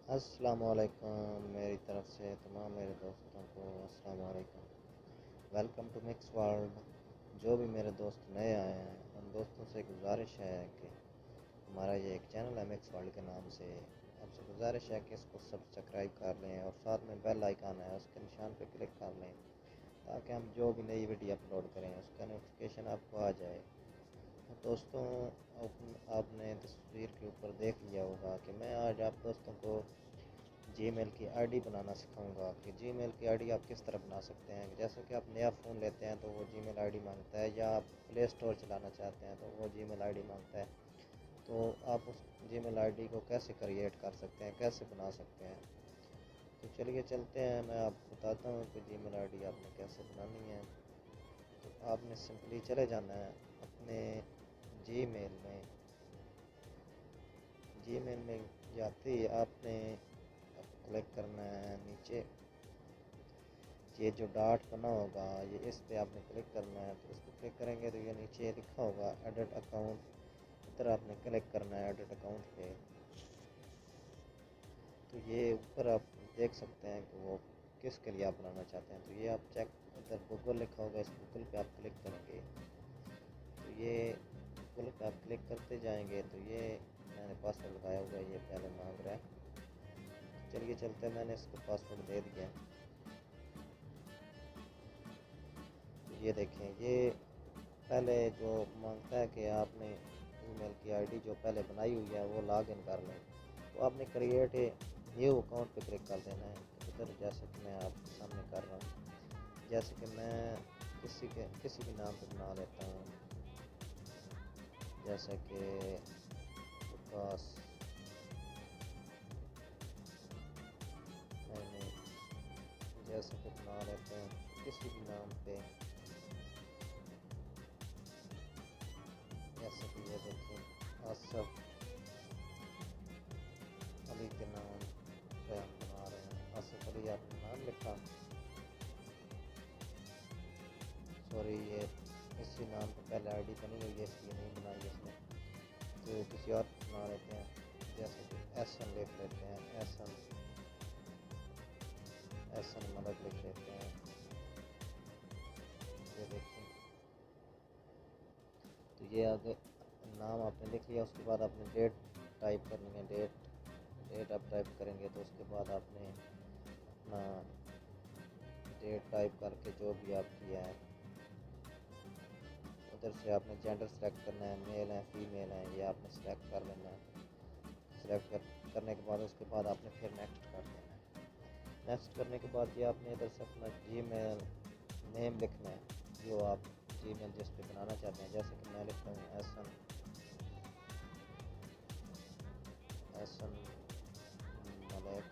अस्सलामुअलैकुम मेरी तरफ से तमाम मेरे दोस्तों को अस्सलामुअलैकुम। Welcome to mix world. जो भी मेरे दोस्त नए आए हैं उन दोस्तों से गुजारिश है कि हमारा ये एक चैनल है मिक्स वर्ल्ड के नाम से। आपसे गुजारिश है कि इसको सब्सक्राइब कर लें और साथ में बेल आइकन है उसके निशान पर क्लिक कर लें ताकि हम जो भी नई वीडियो अपलोड करें उसका नोटिफिकेशन आपको आ जाए। तो दोस्तों, आपने तस्वीर के ऊपर देख लिया होगा कि मैं आज आप दोस्तों को जीमेल की आईडी बनाना सिखाऊंगा कि जीमेल की आईडी आप किस तरह बना सकते हैं। जैसे कि आप नया फ़ोन लेते हैं तो वो जीमेल आईडी मांगता है, या आप प्ले स्टोर चलाना चाहते हैं तो वो जीमेल आईडी मांगता है। तो आप उस जीमेल आईडी को कैसे क्रिएट कर सकते हैं, कैसे बना सकते हैं। तो चलिए चलते हैं, मैं आपको बताता हूँ कि जीमेल आईडी आपने कैसे बनानी है। तो आपने सिंपली चले जाना है अपने जीमेल में। जीमेल में जाते ही आपने क्लिक करना है नीचे, ये जो डॉट बना होगा ये इस पे आपने क्लिक करना है। तो इस पर क्लिक करेंगे तो ये नीचे लिखा होगा एडिट अकाउंट, इधर आपने क्लिक करना है एडिट अकाउंट पे। तो ये ऊपर आप देख सकते हैं कि वो किसके लिए आप बनाना चाहते हैं। तो ये आप चेक, इधर गूगल लिखा होगा, इस गूगल पे आप क्लिक करेंगे तो ये गूगल पे आप क्लिक करते जाएंगे तो ये मैंने पासवर्ड लगाया हुआ है, ये पहले मांग रहा है। चलिए चलते हैं, मैंने इसको पासवर्ड दे दिया। तो ये देखें, ये पहले जो मांगता है कि आपने ईमेल की आईडी जो पहले बनाई हुई है वो लॉगिन कर लें। तो आपने क्रिएट न्यू अकाउंट पे क्लिक कर देना है। इधर जैसे कि मैं आपके सामने कर रहा हूँ, जैसे कि मैं किसी भी नाम पे बना लेता हूँ, जैसे कि विकास। मैंने जैसे कि बना लेते हैं किसी भी नाम पे, जैसे कि ये देखें आसफ अली के नाम पे हम बना रहे हैं। आसफ अली आपने नाम लिखा, सॉरी ये इसी नाम पे पहले आईडी बनी हुई है इसलिए नहीं बनाई इसने। तो किसी और बना लेते हैं, जैसे कि एहसन लिख लेते हैं, एहसन एहसन मलक लिख लेते हैं। ये देखें, तो ये आगे नाम आपने लिख लिया। उसके बाद आपने डेट टाइप करनी है, डेट आप टाइप करेंगे तो उसके बाद आपने अपना डेट टाइप करके जो भी आप किया है उधर से आपने जेंडर सेलेक्ट करना है, मेल है फीमेल है, ये आपने सेलेक्ट कर लेना है। करने के बाद उसके बाद आपने फिर नेक्स्ट कर देना है। नेक्स्ट करने के बाद ये आपने इधर से अपना जीमेल नेम लिखना है जो आप जीमेल जिस पे बनाना चाहते हैं। जैसे कि मैं लिखता हूँ एहसन एहसन मलिक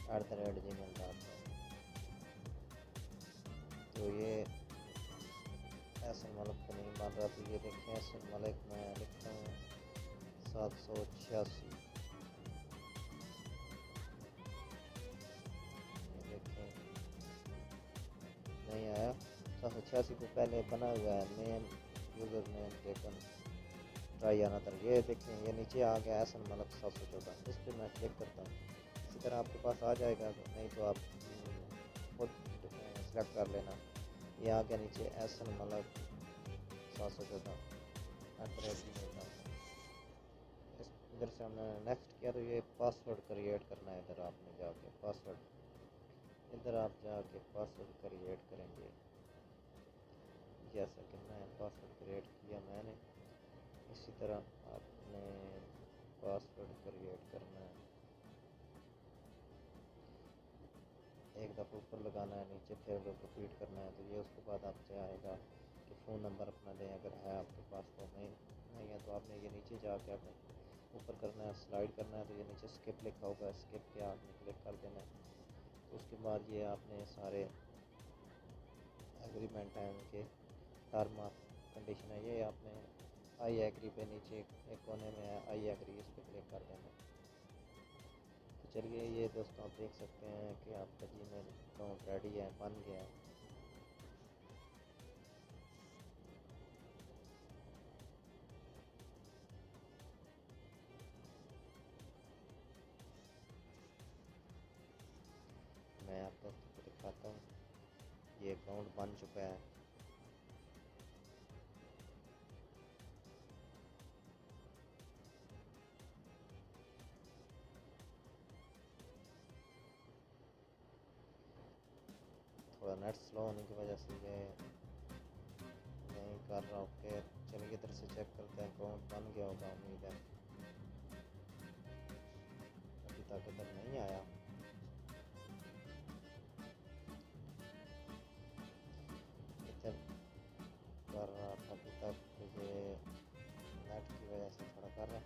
@gmail.com। तो ये एहसन मलिक को नहीं मान रहा, तो ये देखें एहसन मलिक मैं लिखता हूँ 786। ये देखें नहीं आया, 786 को पहले बना हुआ है name, user name taken try आना था। ये देखें ये नीचे आ गया एहसन मलिक 714, इस पर मैं क्लिक करता हूँ। इसी तरह आपके पास आ जाएगा, नहीं तो आप खुद सेलेक्ट कर लेना। ये आ गया नीचे एहसन मलिक 714 @gmail.com। इस इधर से हमने नेक्स्ट किया तो ये पासवर्ड क्रिएट करना है। इधर आपने जाके पासवर्ड, इधर आप जाके पासवर्ड क्रिएट करेंगे। जैसा कि मैं पासवर्ड क्रिएट किया मैंने, इसी तरह आपने पासवर्ड क्रिएट करना है। एक दफ़ा ऊपर लगाना है, नीचे फिर रिपीट करना है। तो ये उसके बाद आपसे आएगा कि फ़ोन नंबर अपना दें, अगर है आपके पास तो। नहीं है तो आपने ये नीचे जाके आपने ऊपर करना है, स्लाइड करना है। तो ये नीचे स्किप लिखा होगा, स्किप के आपने क्लिक कर देना है। तो उसके बाद ये आपने सारे एग्रीमेंट हैं उनके टर्म ऑफ कंडीशन है, ये आपने आई एग्री पे नीचे एक कोने में है आई एग्री, इस पर क्लिक कर देना। तो चलिए ये दोस्तों आप देख सकते हैं कि आपका जीमेल अकाउंट रेडी है, बन गया है। अकाउंट बन चुका है। थोड़ा नेट स्लो होने की वजह से ये नहीं कर रहा। ओके चलिए इधर से चेक करते हैं, अकाउंट बन गया होगा उम्मीद है। अभी तक इधर नहीं आया। इधर कर रहा था अभी तक, ये नेट की वजह से थोड़ा कर रहा है।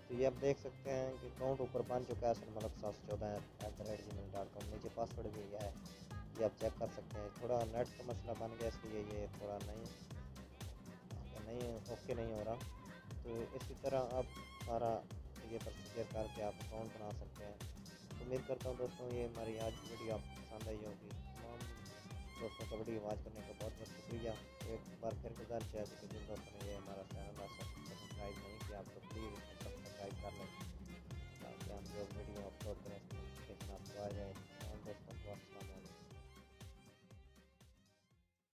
तो ये आप देख सकते हैं कि अकाउंट ऊपर बन चुका है sunmalak714@gmail.com। नीचे पासवर्ड भी गया है, ये आप चेक कर सकते हैं। थोड़ा नेट का मसला बन गया इसलिए ये थोड़ा नहीं ओके नहीं हो रहा। तो इसी तरह आप सारा ये प्रोसीजर करके आप अकाउंट बना सकते हैं। उम्मीद करता हूँ दोस्तों ये हमारी आज की वीडियो आपको पसंद आई होगी। तमाम दोस्तों का वीडियो वॉच करने का बहुत बहुत शुक्रिया। एक बार फिर गुजारिश है कि जिन दोस्तों ने ये हमारा चैनल सब्सक्राइब नहीं किया आप तो प्लीज़ सब्सक्राइब कर लें, ताकि हम जो वीडियो अपलोड करें उसकी नोटिफिकेशन आपको आ जाए। दोस्तों को अस्सलाम वालेकुम।